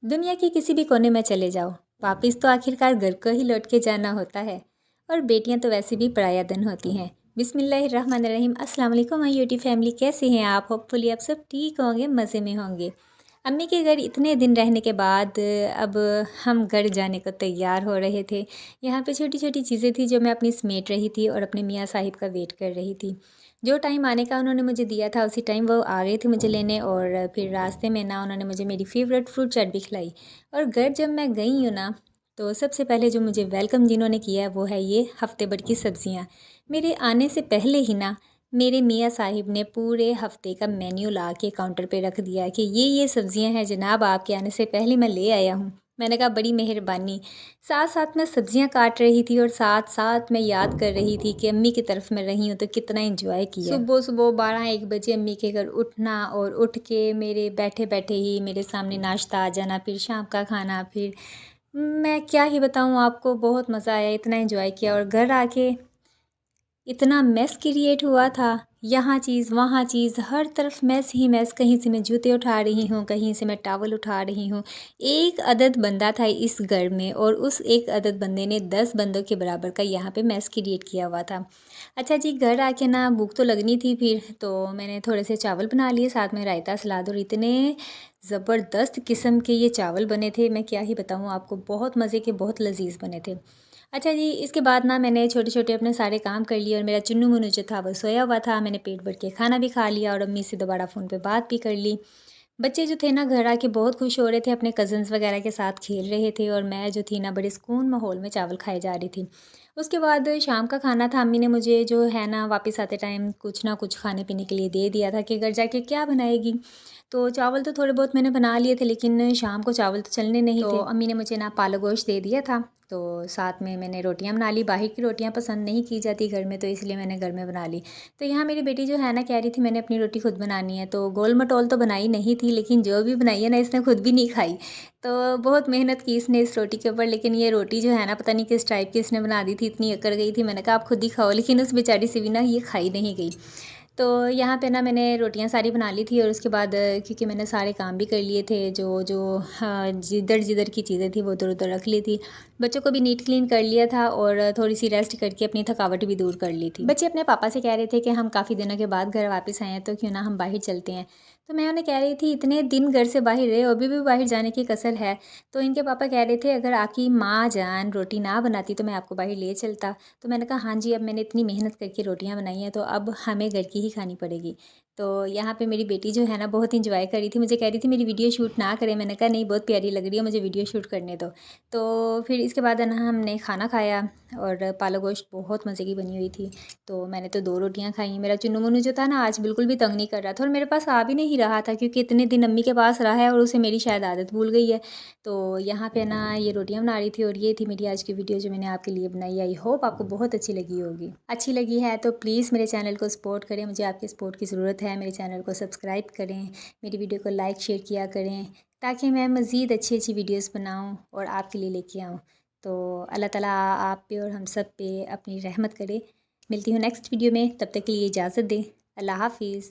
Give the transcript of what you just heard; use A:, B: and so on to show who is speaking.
A: दुनिया के किसी भी कोने में चले जाओ, वापिस तो आखिरकार घर को ही लौट के जाना होता है। और बेटियां तो वैसे भी पराया धन होती हैं। बिस्मिल्लाहिर्रहमानिर्रहीम। अस्सलाम वालेकुम माय यूट्यूब फैमिली, कैसे हैं आप? होपफुली आप सब ठीक होंगे, मज़े में होंगे। अम्मी के घर इतने दिन रहने के बाद अब हम घर जाने को तैयार हो रहे थे। यहाँ पे छोटी छोटी चीज़ें थी जो मैं अपनी समेट रही थी और अपने मियाँ साहिब का वेट कर रही थी। जो टाइम आने का उन्होंने मुझे दिया था उसी टाइम वो आ गए थे मुझे लेने, और फिर रास्ते में ना उन्होंने मुझे मेरी फ़ेवरेट फ्रूट चाट भी खिलाई। और घर जब मैं गई हूँ ना, तो सबसे पहले जो मुझे वेलकम जिन्होंने किया है वो है ये हफ्ते भर की सब्ज़ियाँ। मेरे आने से पहले ही ना मेरे मियाँ साहिब ने पूरे हफ्ते का मेन्यू ला के काउंटर पे रख दिया कि ये सब्ज़ियाँ हैं जनाब, आपके आने से पहले मैं ले आया हूँ। मैंने कहा बड़ी मेहरबानी। साथ साथ मैं सब्ज़ियाँ काट रही थी और साथ साथ मैं याद कर रही थी कि अम्मी की तरफ मैं रही हूँ तो कितना एंजॉय किया। सुबह सुबह 12-1 बजे अम्मी के घर उठना और उठ के मेरे बैठे बैठे ही मेरे सामने नाश्ता आ जाना, फिर शाम का खाना, फिर मैं क्या ही बताऊँ आपको, बहुत मज़ा आया, इतना एंजॉय किया। और घर आके इतना मेस क्रिएट हुआ था, यहाँ चीज़ वहाँ चीज़, हर तरफ मेस ही मेस। कहीं से मैं जूते उठा रही हूँ, कहीं से मैं टॉवल उठा रही हूँ। एक अदद बंदा था इस घर में और उस एक अदद बंदे ने 10 बंदों के बराबर का यहाँ पे मेस क्रिएट किया हुआ था। अच्छा जी, घर आके ना भूख तो लगनी थी, फिर तो मैंने थोड़े से चावल बना लिए, साथ में रायता सलाद, और इतने ज़बरदस्त किस्म के ये चावल बने थे, मैं क्या ही बताऊँ आपको, बहुत मज़े के, बहुत लजीज बने थे। अच्छा जी, इसके बाद ना मैंने छोटे छोटे अपने सारे काम कर लिए और मेरा चुन्नू मुन्नू जो था वो सोया हुआ था। मैंने पेट भर के खाना भी खा लिया और अम्मी से दोबारा फ़ोन पे बात भी कर ली। बच्चे जो थे ना घर आके बहुत खुश हो रहे थे, अपने कज़न्स वगैरह के साथ खेल रहे थे, और मैं जो थी ना बड़े सुकून माहौल में चावल खाए जा रही थी। उसके बाद शाम का खाना था, अम्मी ने मुझे जो है ना वापस आते टाइम कुछ ना कुछ खाने पीने के लिए दे दिया था कि घर जाके क्या बनाएगी। तो चावल तो थोड़े बहुत मैंने बना लिए थे, लेकिन शाम को चावल तो चलने नहीं थे। तो अम्मी ने मुझे ना पालक गोश्त दे दिया था, तो साथ में मैंने रोटियां बना ली। बाहर की रोटियां पसंद नहीं की जाती घर में, तो इसलिए मैंने घर में बना ली। तो यहाँ मेरी बेटी जो है ना कह रही थी मैंने अपनी रोटी खुद बनानी है, तो गोल मटोल तो बनाई नहीं थी, लेकिन जो भी बनाई है ना इसने खुद भी नहीं खाई। तो बहुत मेहनत की इसने इस रोटी के ऊपर, लेकिन ये रोटी जो है ना पता नहीं किस टाइप की इसने बना दी थी, इतनी अकड़ गई थी। मैंने कहा आप खुद ही खाओ, लेकिन उस बेचारी से भी ना ये खाई नहीं गई। तो यहाँ पे ना मैंने रोटियां सारी बना ली थी, और उसके बाद क्योंकि मैंने सारे काम भी कर लिए थे, जो जो हाँ, जिधर जिधर की चीज़ें थी वो उधर उधर रख ली थी। बच्चों को भी नीट क्लीन कर लिया था और थोड़ी सी रेस्ट करके अपनी थकावट भी दूर कर ली थी। बच्चे अपने पापा से कह रहे थे कि हम काफ़ी दिनों के बाद घर वापस आए हैं, तो क्यों ना हम बाहर चलते हैं। तो मैं उन्हें कह रही थी इतने दिन घर से बाहर रहे, अभी भी बाहर जाने की कसर है। तो इनके पापा कह रहे थे अगर आपकी माँ जान रोटी ना बनाती तो मैं आपको बाहर ले चलता। तो मैंने कहा हाँ जी, अब मैंने इतनी मेहनत करके रोटियां बनाई हैं तो अब हमें घर की ही खानी पड़ेगी। तो यहाँ पे मेरी बेटी जो है ना बहुत इंजॉय कर रही थी, मुझे कह रही थी मेरी वीडियो शूट ना करें। मैंने कहा नहीं, बहुत प्यारी लग रही है, मुझे वीडियो शूट करने दो। तो फिर इसके बाद है ना हमने खाना खाया, और पालक गोश्त बहुत मज़े की बनी हुई थी। तो मैंने तो 2 रोटियां खाई। मेरा चुन्नू मुन्नू जो था ना आज बिल्कुल भी तंग नहीं कर रहा था, और मेरे पास आ भी नहीं रहा था क्योंकि इतने दिन अम्मी के पास रहा है और उसे मेरी शायद आदत भूल गई है। तो यहाँ पे ना ये रोटियां बना रही थी, और ये थी मेरी आज की वीडियो जो मैंने आपके लिए बनाई। आई होप आपको बहुत अच्छी लगी होगी। अच्छी लगी है तो प्लीज़ मेरे चैनल को सपोर्ट करें, मुझे आपके सपोर्ट की ज़रूरत है। मेरे चैनल को सब्सक्राइब करें, मेरी वीडियो को लाइक शेयर किया करें, ताकि मैं मज़ीद अच्छी अच्छी वीडियोस बनाऊं और आपके लिए लेके आऊं। तो अल्लाह ताला आप पे और हम सब पे अपनी रहमत करे। मिलती हूँ नेक्स्ट वीडियो में, तब तक के लिए इजाज़त दें। अल्लाह हाफिज़।